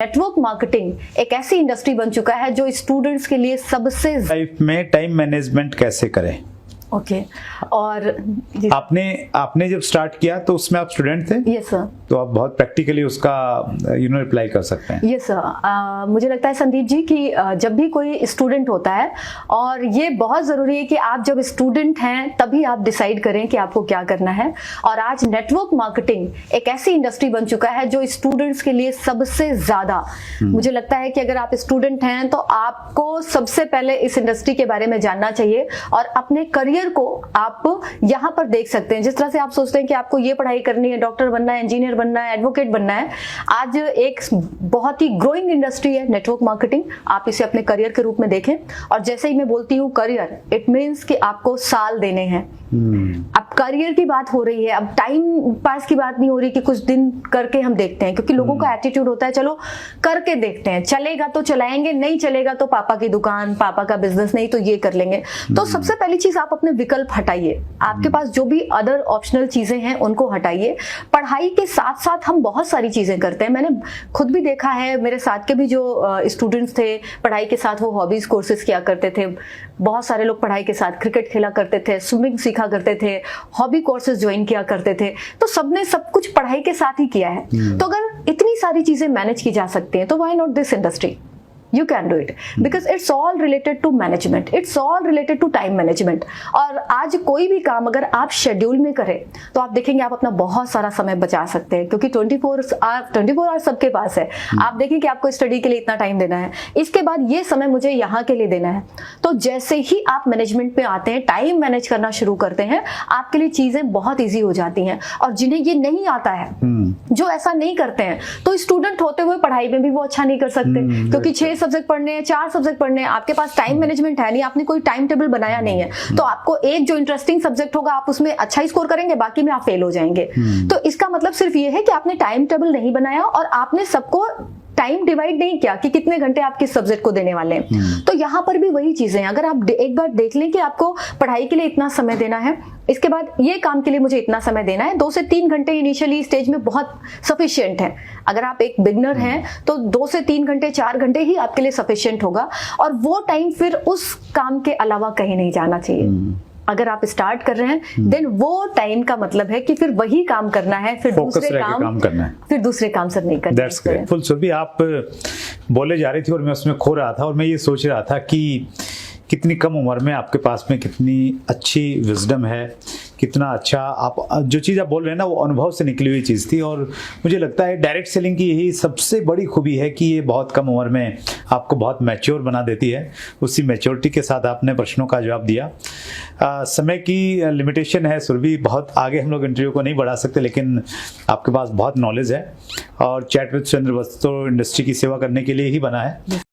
Network marketing एक ऐसी industry बन चुका है जो स्टूडेंट्स के लिए सबसे लाइफ में टाइम मैनेजमेंट कैसे करें। ओके और आपने जब स्टार्ट किया तो उसमें आप स्टूडेंट थे? Yes sir. तो आप बहुत प्रैक्टिकली उसका रिप्लाई कर सकते हैं। Yes sir. मुझे लगता है संदीप जी कि जब भी कोई स्टूडेंट होता है, और ये बहुत ज़रूरी है कि आप जब स्टूडेंट हैं तभी आप डिसाइड करें कि आपको क्या करना है। और आज नेटवर्क मार्केटिंग एक ऐसी इंडस्ट्री बन चुका है जो स्टूडेंट्स के लिए सबसे ज़्यादा, मुझे लगता है कि अगर आप स्टूडेंट हैं तो आपको सबसे पहले इस इंडस्ट्री के बारे में जानना चाहिए और अपने करियर को आप यहाँ पर देख सकते हैं। जिस तरह से आप सोचते हैं कि आपको ये पढ़ाई करनी है, डॉक्टर बनना है, इंजीनियर बनना है, एडवोकेट बनना है, आज एक बहुत ही ग्रोइंग इंडस्ट्री है नेटवर्क मार्केटिंग। आप इसे अपने करियर के रूप में देखें। और जैसे ही मैं बोलती हूँ करियर, इट मीन्स कि आपको साल देने हैं। अब करियर की बात हो रही है, अब टाइम पास की बात नहीं हो रही कि कुछ दिन करके हम देखते हैं, क्योंकि लोगों का एटीट्यूड होता है चलो करके देखते हैं, चलेगा तो चलाएंगे, नहीं चलेगा तो पापा की दुकान, पापा का बिजनेस, नहीं तो ये कर लेंगे। तो सबसे पहली चीज आप अपने विकल्प हटाइए। आपके पास जो भी अदर ऑप्शनल चीजें हैं उनको हटाइए। पढ़ाई के साथ साथ हम बहुत सारी चीजें करते हैं। मैंने खुद भी देखा है, मेरे साथ के भी जो स्टूडेंट्स थे पढ़ाई के साथ वो हॉबीज कोर्सेज किया करते थे। बहुत सारे लोग पढ़ाई के साथ क्रिकेट खेला करते थे, स्विमिंग सीखा करते थे, हॉबी कोर्सेज ज्वाइन किया करते थे। तो सबने सब कुछ पढ़ाई के साथ ही किया है। तो अगर इतनी सारी चीजें मैनेज की जा सकती हैं तो why not this industry? You can do it because it's all related to management, it's all related to time management। और आज कोई भी काम अगर आप शेड्यूल में करें तो आप देखेंगे आप अपना बहुत सारा समय बचा सकते हैं, क्योंकि 24 आवर्स सबके पास है। आप देखें कि आपको स्टडी के लिए इतना टाइम देना है, इसके बाद ये समय मुझे यहाँ के लिए देना है। तो जैसे ही आप मैनेजमेंट पे आते हैं, टाइम मैनेज करना शुरू करते हैं, आपके लिए चीजें बहुत ईजी हो जाती हैं। और जिन्हें ये नहीं आता है, जो ऐसा नहीं करते हैं, तो स्टूडेंट होते हुए पढ़ाई में भी वो अच्छा नहीं कर सकते, क्योंकि 6 सब्जेक्ट पढ़ने हैं, 4 सब्जेक्ट पढ़ने हैं, आपके पास टाइम मैनेजमेंट है नहीं, आपने कोई टाइम टेबल बनाया नहीं है। तो आपको एक जो इंटरेस्टिंग सब्जेक्ट होगा आप उसमें अच्छा स्कोर करेंगे, बाकी में आप फेल हो जाएंगे। तो इसका मतलब सिर्फ ये है कि आपने टाइम टेबल नहीं बनाया और आपने सबको टाइम डिवाइड नहीं किया कि कितने घंटे आप किस सब्जेक्ट को देने वाले हैं। तो यहाँ पर भी वही चीजें हैं। अगर आप एक बार देख लें कि आपको पढ़ाई के लिए इतना समय देना है, इसके बाद ये काम के लिए मुझे इतना समय देना है, 2 से 3 घंटे इनिशियली स्टेज में बहुत सफिशिएंट है। अगर आप एक बिगनर हैं तो 2 से 3 घंटे 4 घंटे ही आपके लिए सफिशिएंट होगा, और वो टाइम फिर उस काम के अलावा कहीं नहीं जाना चाहिए। अगर आप स्टार्ट कर रहे हैं देन वो टाइम का मतलब है कि फिर वही काम करना है, फिर दूसरे काम करना है, फिर दूसरे काम सब नहीं करना। That's great. फुल सुरभि, आप बोले जा रही थी और मैं उसमें खो रहा था, और मैं ये सोच रहा था कि कितनी कम उम्र में आपके पास में कितनी अच्छी विजडम है, कितना अच्छा आप जो चीज़ आप बोल रहे हैं ना वो अनुभव से निकली हुई चीज़ थी। और मुझे लगता है डायरेक्ट सेलिंग की यही सबसे बड़ी खूबी है कि ये बहुत कम उम्र में आपको बहुत मैच्योर बना देती है। उसी मैच्योरिटी के साथ आपने प्रश्नों का जवाब दिया। समय की लिमिटेशन है सुरभि, बहुत आगे हम लोग इंटरव्यू को नहीं बढ़ा सकते, लेकिन आपके पास बहुत नॉलेज है और चैट विद चंद्र बस तो इंडस्ट्री की सेवा करने के लिए ही बना है।